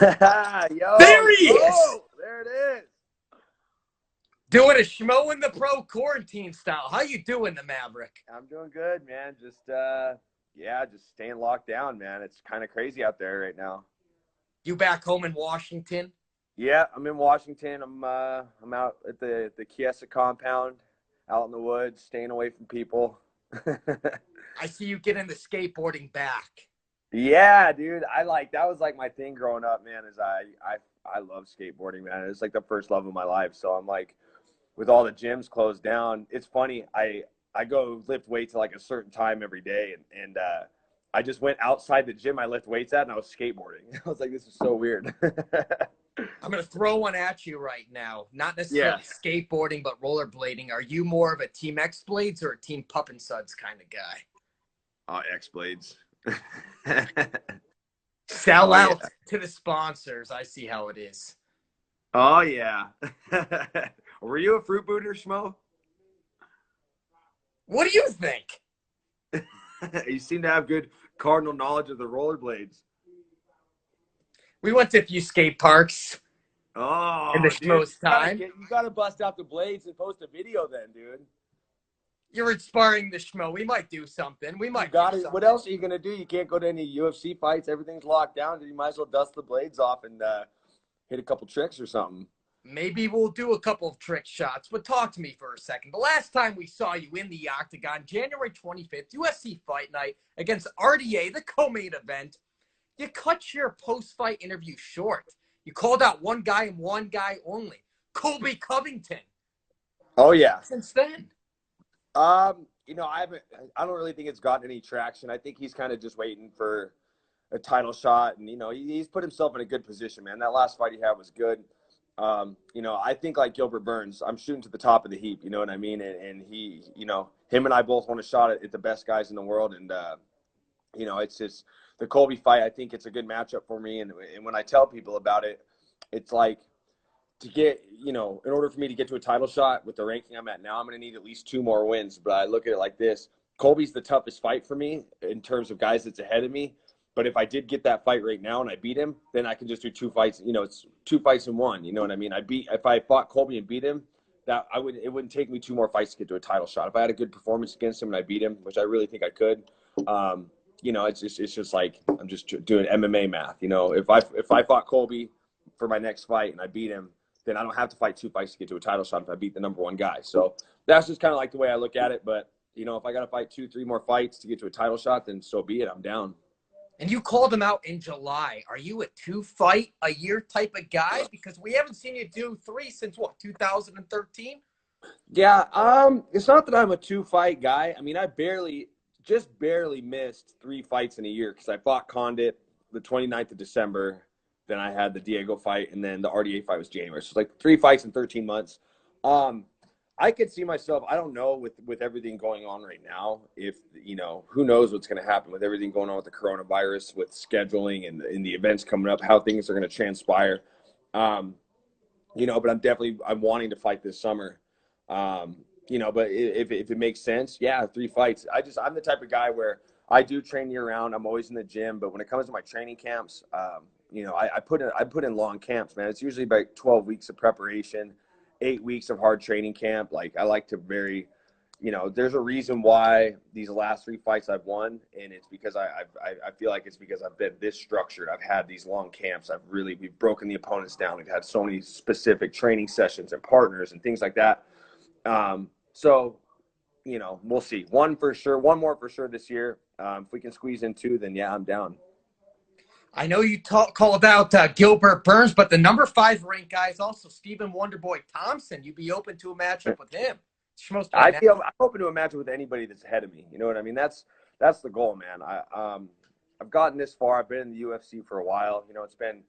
Yo, There he is! oh, there it is. Doing a Schmo in the Pro quarantine style. How you doing, the Maverick? I'm doing good, man. Just staying locked down, man. It's kind of crazy out there right now. You back home in Washington? Yeah, I'm in Washington. I'm out at the Chiesa compound, out in the woods, staying away from people. I see you getting the skateboarding back. Yeah, dude. That was like my thing growing up, man. I love skateboarding, man. It's like the first love of my life. So I'm like, with all the gyms closed down, it's funny. I go lift weights at like a certain time every day, and I just went outside the gym I lift weights at, and I was skateboarding. I was like, this is so weird. I'm going to throw one at you right now. Not Yeah. necessarily skateboarding, but rollerblading. Are you more of a Team X Blades or a Team Pup and Suds kind of guy? Oh, X Blades. Sell out to the sponsors. I see how it is. Oh, yeah. Were you a fruit booter, Schmo? What do you think? You seem to have good cardinal knowledge of the rollerblades. We went to a few skate parks Oh, in the dude, Schmo's time. you gotta bust out the blades and post a video then, dude. You're inspiring the Schmo. We might do something. We might. What else are you gonna do? You can't go to any UFC fights. Everything's locked down. You might as well dust the blades off and hit a couple tricks or something. Maybe we'll do a couple of trick shots, but talk to me for a second. The last time we saw you in the Octagon, January 25th, UFC Fight Night against RDA, the co-main event, you cut your post-fight interview short. You called out one guy and one guy only, Colby Covington. Oh, yeah. Since then? I don't really think it's gotten any traction. I think he's kind of just waiting for a title shot, and he's put himself in a good position, man. That last fight he had was good. I think like Gilbert Burns, I'm shooting to the top of the heap, you know what I mean? And he, him and I both want a shot at the best guys in the world. And, it's just the Colby fight. I think it's a good matchup for me. And when I tell people about it, it's like to get, in order for me to get to a title shot with the ranking I'm at now, I'm going to need at least 2 more wins. But I look at it like this. Colby's the toughest fight for me in terms of guys that's ahead of me. But if I did get that fight right now and I beat him, then I can just do 2 fights. It's 2 fights in 1. You know what I mean? If I fought Colby and beat him, it wouldn't take me 2 more fights to get to a title shot. If I had a good performance against him and I beat him, which I really think I could, it's just like I'm just doing MMA math. If I fought Colby for my next fight and I beat him, then I don't have to fight 2 fights to get to a title shot if I beat the number 1 guy. So that's just kind of like the way I look at it. But if I got to fight 2-3 more fights to get to a title shot, then so be it. I'm down. And you called him out in July. Are you a 2-fight-a-year type of guy? Because we haven't seen you do 3 since, 2013? Yeah, it's not that I'm a 2-fight guy. I mean, I just barely missed 3 fights in a year because I fought Condit the 29th of December. Then I had the Diego fight, and then the RDA fight was January. So it's like 3 fights in 13 months. I could see myself, I don't know, with everything going on right now, if, who knows what's going to happen with everything going on with the coronavirus, with scheduling and the events coming up, how things are going to transpire. But I'm wanting to fight this summer. But if it makes sense, yeah, 3 fights. I'm the type of guy where I do train year round. I'm always in the gym, but when it comes to my training camps, I put in long camps, man. It's usually about 12 weeks of preparation, 8 weeks of hard training camp. Like I like to there's a reason why these last 3 fights I've won, and it's because I feel like it's because I've been this structured. I've had these long camps. We've broken the opponents down. We've had so many specific training sessions and partners and things like that. So we'll see. 1 for sure, 1 more for sure this year. If we can squeeze in 2, then yeah, I'm down. I know you called out Gilbert Burns, but the number 5 ranked guy is also Stephen Wonderboy Thompson. You'd be open to a matchup with him. I'm open to a matchup with anybody that's ahead of me. You know what I mean? That's the goal, man. I've gotten this far. I've been in the UFC for a while. It's been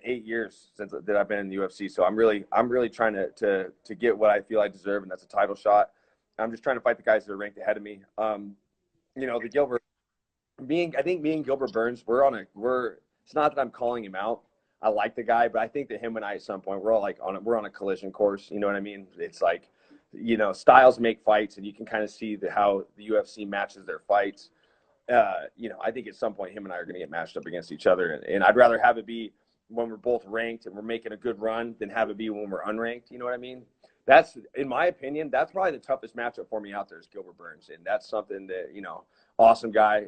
8 years since that I've been in the UFC. So I'm really trying to get what I feel I deserve, and that's a title shot. I'm just trying to fight the guys that are ranked ahead of me. The Gilbert. I think me and Gilbert Burns, it's not that I'm calling him out. I like the guy, but I think that him and I at some point, we're on a collision course. You know what I mean? It's like, styles make fights, and you can kind of see how the UFC matches their fights. I think at some point him and I are going to get matched up against each other, and I'd rather have it be when we're both ranked and we're making a good run than have it be when we're unranked. You know what I mean? That's, in my opinion, that's probably the toughest matchup for me out there is Gilbert Burns. And that's something that, awesome guy.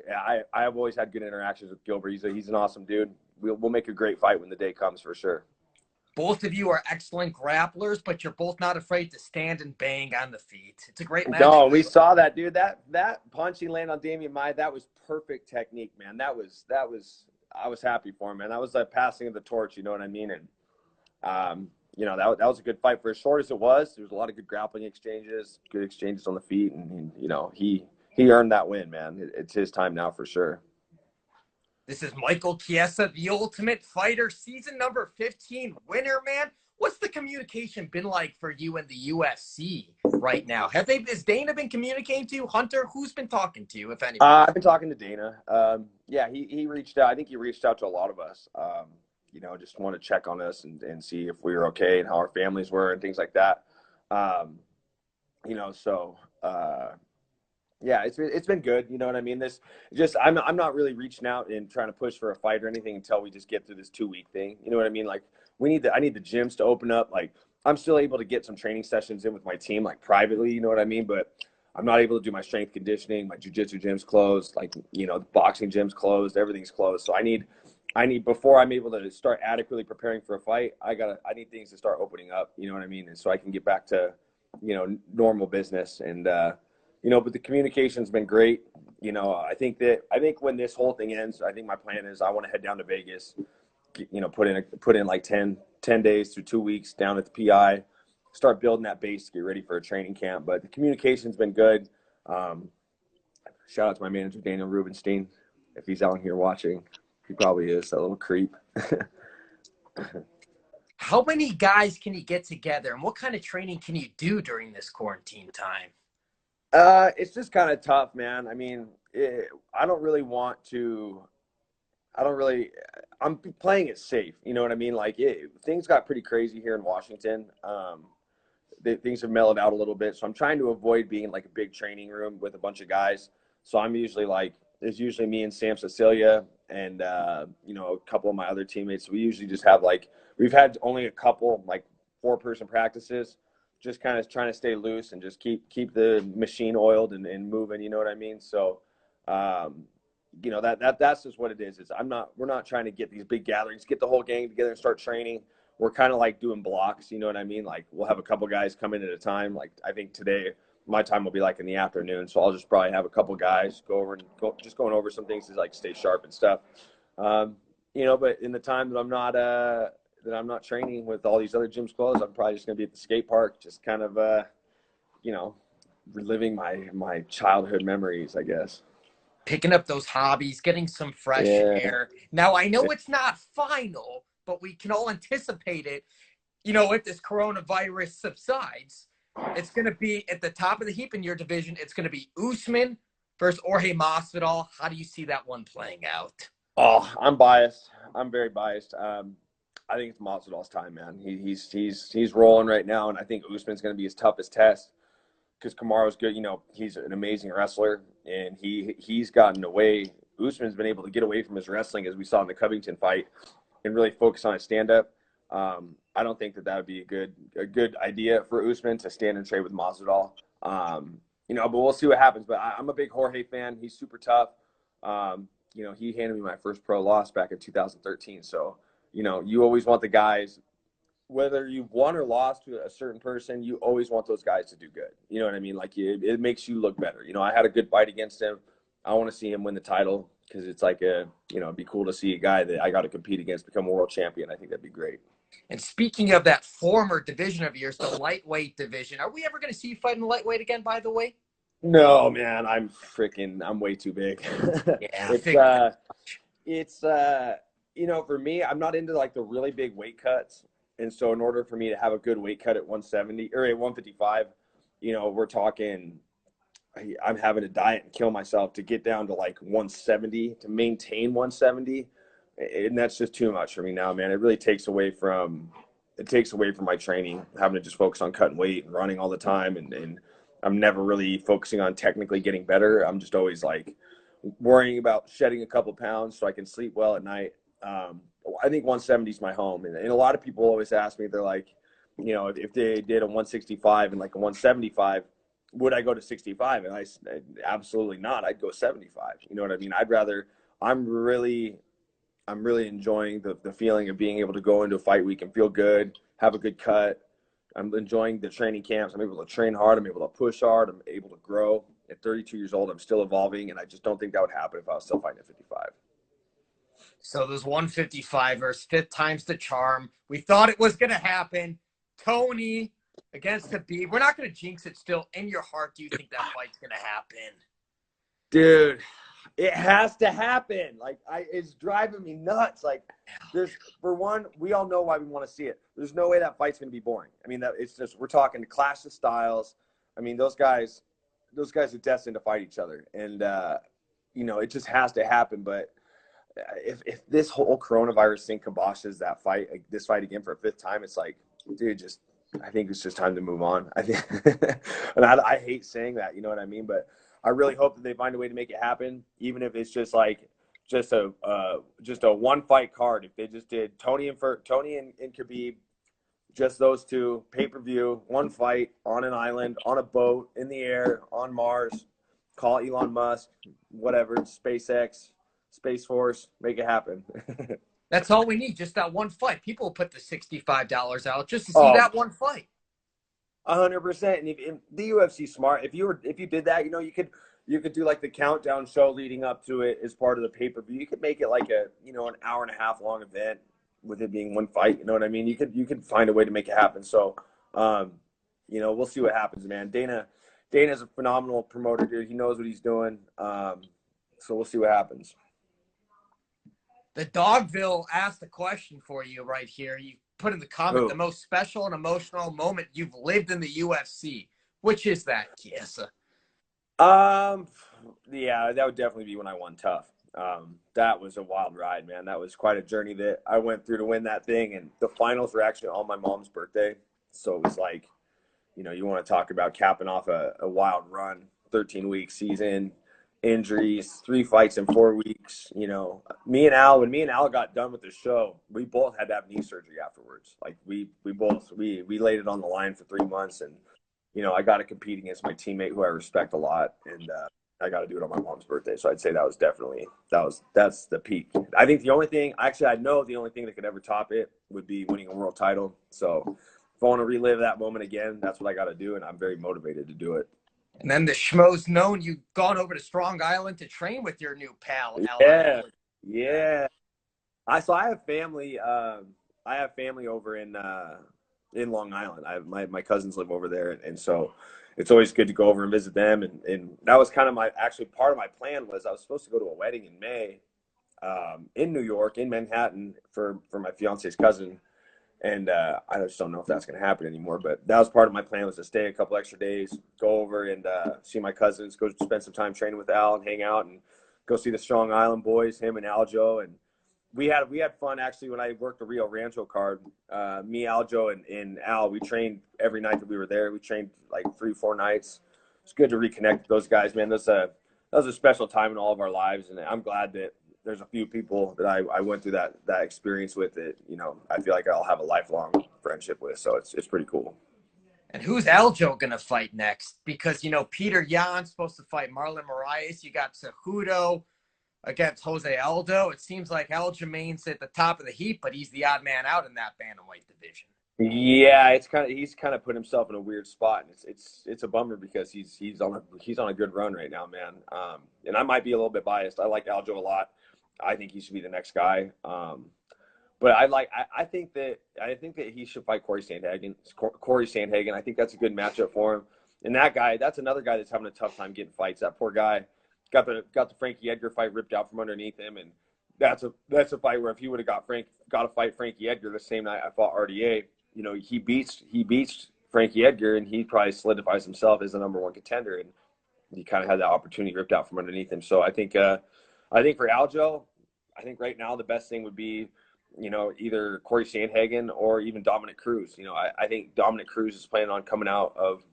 I've always had good interactions with Gilbert. He's an awesome dude. We'll make a great fight when the day comes for sure. Both of you are excellent grapplers, but you're both not afraid to stand and bang on the feet. It's a great match. No, we saw that, dude. That punch he landed on Damian Maia, that was perfect technique, man. That was I was happy for him, man. That was the passing of the torch, you know what I mean? And that was a good fight for as short as it was. There was a lot of good grappling exchanges, good exchanges on the feet, and he earned that win, man. It's his time now for sure. This is Michael Chiesa, the Ultimate Fighter, season number 15 winner, man. What's the communication been like for you and the UFC right now? Has Dana been communicating to you? Hunter, who's been talking to you, if anyone? I've been talking to Dana. He reached out. I think he reached out to a lot of us. Just want to check on us and see if we were okay and how our families were and things like that. Yeah, it's been good. You know what I mean? I'm not really reaching out and trying to push for a fight or anything until we just get through this 2-week thing. You know what I mean? Like I need the gyms to open up. Like I'm still able to get some training sessions in with my team, like privately. You know what I mean? But I'm not able to do my strength conditioning. My jiu-jitsu gym's closed. Like the boxing gym's closed. Everything's closed. So I need before I'm able to start adequately preparing for a fight. I need things to start opening up. You know what I mean? And so I can get back to normal business and. But the communication's been great. I think when this whole thing ends, I think my plan is I want to head down to Vegas, put in like 10 days to 2 weeks down at the PI, start building that base to get ready for a training camp. But the communication's been good. Shout out to my manager, Daniel Rubenstein. If he's out here watching, he probably is, a little creep. How many guys can you get together and what kind of training can you do during this quarantine time? It's just kind of tough, man. I mean, I'm playing it safe. You know what I mean? Like things got pretty crazy here in Washington. Things have mellowed out a little bit. So I'm trying to avoid being like a big training room with a bunch of guys. So I'm usually there's usually me and Sam Cecilia and, a couple of my other teammates. We usually just have we've had only a couple 4-person practices. Just kind of trying to stay loose and just keep the machine oiled and moving, you know what I mean? So, that's just what it is. We're not trying to get these big gatherings, get the whole gang together and start training. We're kind of doing blocks, you know what I mean? We'll have a couple guys come in at a time. I think today my time will be in the afternoon. So I'll just probably have a couple guys going over some things to stay sharp and stuff. But in the time that I'm not training with all these other gyms closed, I'm probably just going to be at the skate park, just kind of, reliving my childhood memories, I guess. Picking up those hobbies, getting some fresh air. Now, I know it's not final, but we can all anticipate it. If this coronavirus subsides, it's going to be at the top of the heap in your division. It's going to be Usman versus Jorge Masvidal. How do you see that one playing out? Oh, I'm biased. I'm very biased. I think it's Masvidal's time, man. He's rolling right now, and I think Usman's going to be his toughest test because Kamaru's good. He's an amazing wrestler, and he's gotten away. Usman's been able to get away from his wrestling, as we saw in the Covington fight, and really focus on his stand-up. I don't think that would be a good idea for Usman to stand and trade with Masvidal. But we'll see what happens. But I'm a big Jorge fan. He's super tough. He handed me my first pro loss back in 2013, so. You always want the guys, whether you've won or lost to a certain person, you always want those guys to do good. You know what I mean? It makes you look better. I had a good fight against him. I want to see him win the title because it's it'd be cool to see a guy that I got to compete against become a world champion. I think that'd be great. And speaking of that former division of yours, the lightweight division, are we ever going to see you fight in the lightweight again, by the way? No, man, I'm way too big. Yeah, it's for me, I'm not into the really big weight cuts. And so in order for me to have a good weight cut at 170 or at 155, we're talking, I'm having to diet and kill myself to get down to 170, to maintain 170. And that's just too much for me now, man. It really takes away from my training, having to just focus on cutting weight and running all the time. And I'm never really focusing on technically getting better. I'm just always worrying about shedding a couple pounds so I can sleep well at night. I think 170 is my home. And a lot of people always ask me, they're like, you know, if they did a 165 and like a 175, would I go to 65? And I absolutely not. I'd go 75. You know what I mean? I'm really enjoying the feeling of being able to go into a fight week and feel good, have a good cut. I'm enjoying the training camps. I'm able to train hard. I'm able to push hard. I'm able to grow. At 32 years old, I'm still evolving, and I just don't think that would happen if I was still fighting at 55. So those 155ers, fifth time's the charm. We thought it was going to happen. Tony against Khabib. We're not going to jinx it still. In your heart, do you think that fight's going to happen? Dude, it has to happen. Like, it's driving me nuts. Like, for one, we all know why we want to see it. There's no way that fight's going to be boring. I mean, we're talking clash of styles. I mean, those guys are destined to fight each other. And, you know, it just has to happen. But if this whole coronavirus thing kiboshes this fight again for a fifth time, it's like, dude, I think it's just time to move on. I think, and I hate saying that, you know what I mean? But I really hope that they find a way to make it happen, even if it's just a one fight card. If they just did Tony and Khabib, just those two, pay-per-view, one fight on an island, on a boat, in the air, on Mars, call Elon Musk, whatever, SpaceX, Space Force, make it happen. That's all we need, just that one fight. People will put the $65 out just to see that one fight. 100%. And if the UFC smart, if you did that, you know, you could do like the countdown show leading up to it as part of the pay-per-view. You could make it like an hour and a half long event with it being one fight. You know what I mean? You could find a way to make it happen. So, you know, we'll see what happens, man. Dana's a phenomenal promoter, dude. He knows what he's doing. So we'll see what happens. The Dogville asked a question for you right here. You put in the comment the most special and emotional moment you've lived in the UFC. Which is that, Chiesa? Yeah, that would definitely be when I won Tough. That was a wild ride, man. That was quite a journey that I went through to win that thing. And the finals were actually on my mom's birthday. So it was like, you know, you want to talk about capping off a wild run, 13-week season, injuries, 3 fights in 4 weeks. You know, when me and Al got done with the show, we both had to have knee surgery afterwards. Like we laid it on the line for 3 months, and, you know, I got to compete against my teammate who I respect a lot, and I got to do it on my mom's birthday. So I'd say that was definitely, that's the peak. I think I know the only thing that could ever top it would be winning a world title. So if I want to relive that moment again, that's what I got to do, and I'm very motivated to do it. And then the Schmo's known you've gone over to Strong Island to train with your new pal. Yeah. I have family. I have family over in Long Island. My cousins live over there, and so it's always good to go over and visit them. And that was kind of part of my plan was I was supposed to go to a wedding in May, in New York, in Manhattan for my fiance's cousin. And I just don't know if that's going to happen anymore. But that was part of my plan, was to stay a couple extra days, go over and see my cousins, go spend some time training with Al and hang out and go see the Strong Island boys, him and Aljo. And we had fun, actually, when I worked the Rio Rancho card. Me, Aljo, and Al, we trained every night that we were there. We trained like 3-4 nights. It's good to reconnect with those guys, man. That was a special time in all of our lives. And I'm glad that there's a few people that I went through that experience with it. You know, I feel like I'll have a lifelong friendship with. So it's pretty cool. And who's Aljo going to fight next? Because, you know, Peter Yan's supposed to fight Marlon Moraes. You got Cejudo against Jose Aldo. It seems like Aljamain's at the top of the heap, but he's the odd man out in that bantamweight division. Yeah, he's kind of put himself in a weird spot, and it's a bummer because he's on a good run right now, man. And I might be a little bit biased. I like Aljo a lot. I think he should be the next guy. But I think that he should fight Corey Sandhagen. I think that's a good matchup for him. And that's another guy that's having a tough time getting fights. That poor guy got the Frankie Edgar fight ripped out from underneath him, and that's a fight where if he would have got to fight Frankie Edgar the same night I fought RDA, you know, he beats Frankie Edgar, and he probably solidifies himself as the #1 contender, and he kind of had that opportunity ripped out from underneath him. So I think for Aljo, I think right now the best thing would be, you know, either Corey Sandhagen or even Dominic Cruz. You know, I think Dominic Cruz is planning on coming out of,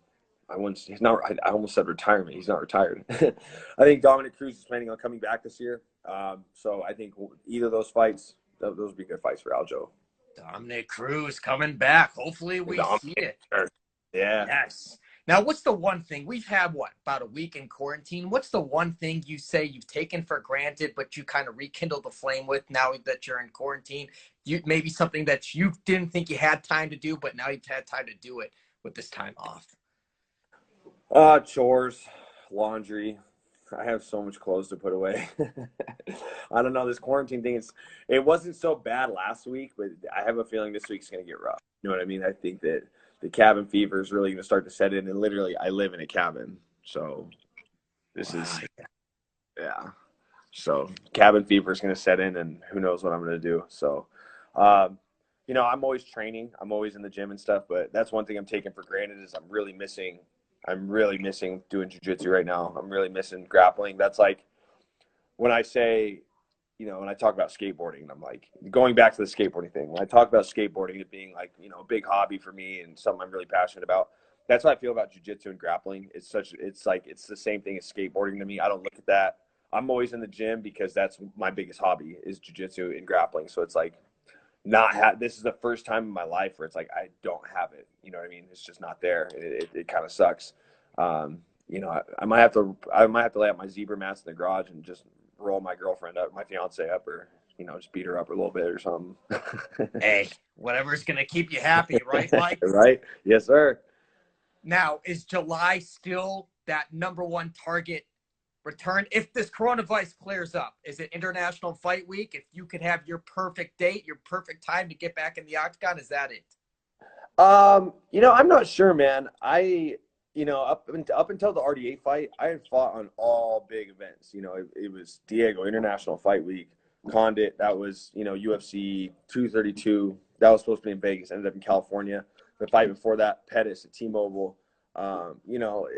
I almost said retirement. He's not retired. I think Dominic Cruz is planning on coming back this year. So I think either of those fights those would be good fights for Aljo. Dominic Cruz coming back. Hopefully we see it. Yeah. Yes. Now, what's the one thing we've had, about a week in quarantine? What's the one thing you say you've taken for granted, but you kind of rekindled the flame with now that you're in quarantine? Maybe something that you didn't think you had time to do, but now you've had time to do it with this time off. Chores, laundry. I have so much clothes to put away. I don't know, this quarantine thing, it wasn't so bad last week, but I have a feeling this week's going to get rough. You know what I mean? I think that the cabin fever is really going to start to set in, and literally I live in a cabin. So this is, yeah. So cabin fever is going to set in, and who knows what I'm going to do. So, you know, I'm always training. I'm always in the gym and stuff, but that's one thing I'm taking for granted is I'm really missing doing jiu-jitsu right now. I'm really missing grappling. That's like when I say, you know, when I talk about skateboarding, I'm like going back to the skateboarding thing. When I talk about skateboarding, it being like, you know, a big hobby for me and something I'm really passionate about. That's what I feel about jiu-jitsu and grappling. It's the same thing as skateboarding to me. I don't look at that. I'm always in the gym because that's my biggest hobby is jiu-jitsu and grappling. So it's like this is the first time in my life where it's like I don't have it. You know what I mean? It's just not there. It kind of sucks. You know, I might have to lay out my zebra mats in the garage and just roll my girlfriend up, my fiance up, or you know, just beat her up a little bit or something. Hey, whatever's gonna keep you happy, right, Mike? Right? Yes, sir. Now, is July still that #1 target return? If this coronavirus clears up, is it International Fight Week? If you could have your perfect date, your perfect time to get back in the octagon, is that it? You know, I'm not sure, man. You know, up until the RDA fight, I had fought on all big events. You know, it was Diego International Fight Week, Condit. That was, you know, UFC 232. That was supposed to be in Vegas. Ended up in California. The fight before that, Pettis at T-Mobile. You know,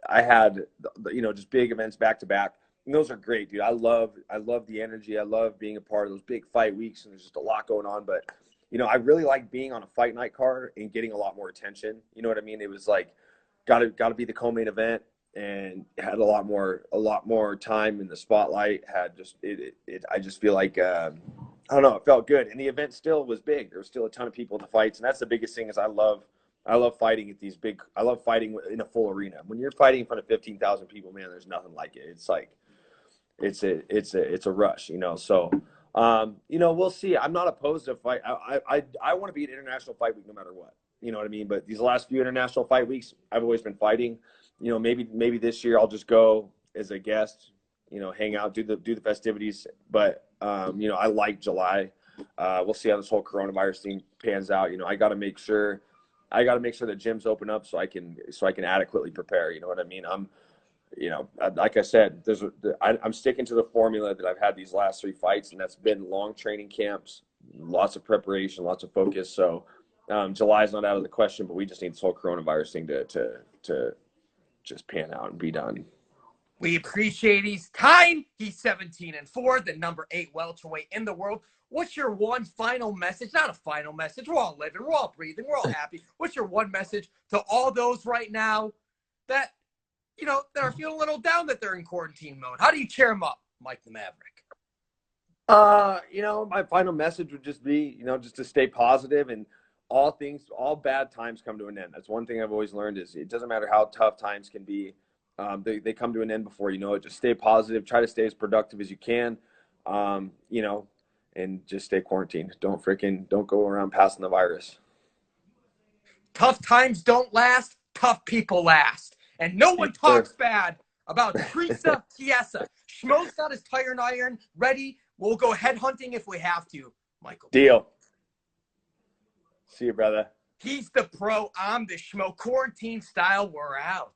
I had, you know, just big events back to back. And those are great, dude. I love the energy. I love being a part of those big fight weeks, and there's just a lot going on. But, you know, I really like being on a fight night card and getting a lot more attention. You know what I mean? It was like, got to be the co-main event, and had a lot more time in the spotlight. Had just I just feel like I don't know, it felt good, and the event still was big. There was still a ton of people at the fights, and that's the biggest thing is I love fighting at these big. I love fighting in a full arena. When you're fighting in front of 15,000 people, man, there's nothing like it. It's like it's a rush, you know. So you know, we'll see. I'm not opposed to fight. I want to be at International Fight Week no matter what. You know what I mean? But these last few International Fight Weeks, I've always been fighting. You know, maybe this year I'll just go as a guest, you know, hang out, do the festivities. But, you know, I like July. We'll see how this whole coronavirus thing pans out. You know, I got to make sure the gyms open up so I can adequately prepare. You know what I mean? You know, like I said, I'm sticking to the formula that I've had these last 3 fights, and that's been long training camps, lots of preparation, lots of focus. So, July is not out of the question, but we just need this whole coronavirus thing to just pan out and be done. We appreciate his time. He's 17-4, the #8 welterweight in the world. What's your one final message? Not a final message. We're all living. We're all breathing. We're all happy. What's your one message to all those right now that, you know, that are feeling a little down that they're in quarantine mode? How do you cheer them up, Mike the Maverick? You know, my final message would just be, you know, just to stay positive, and all bad times come to an end. That's one thing I've always learned is it doesn't matter how tough times can be. They come to an end before you know it. Just stay positive. Try to stay as productive as you can, you know, and just stay quarantined. Don't go around passing the virus. Tough times don't last. Tough people last. And no one talks bad about Chiesa. Schmo's got his tire and iron ready. We'll go headhunting if we have to, Michael. Deal. See you, brother. He's the pro. I'm the Schmo. Quarantine style. We're out.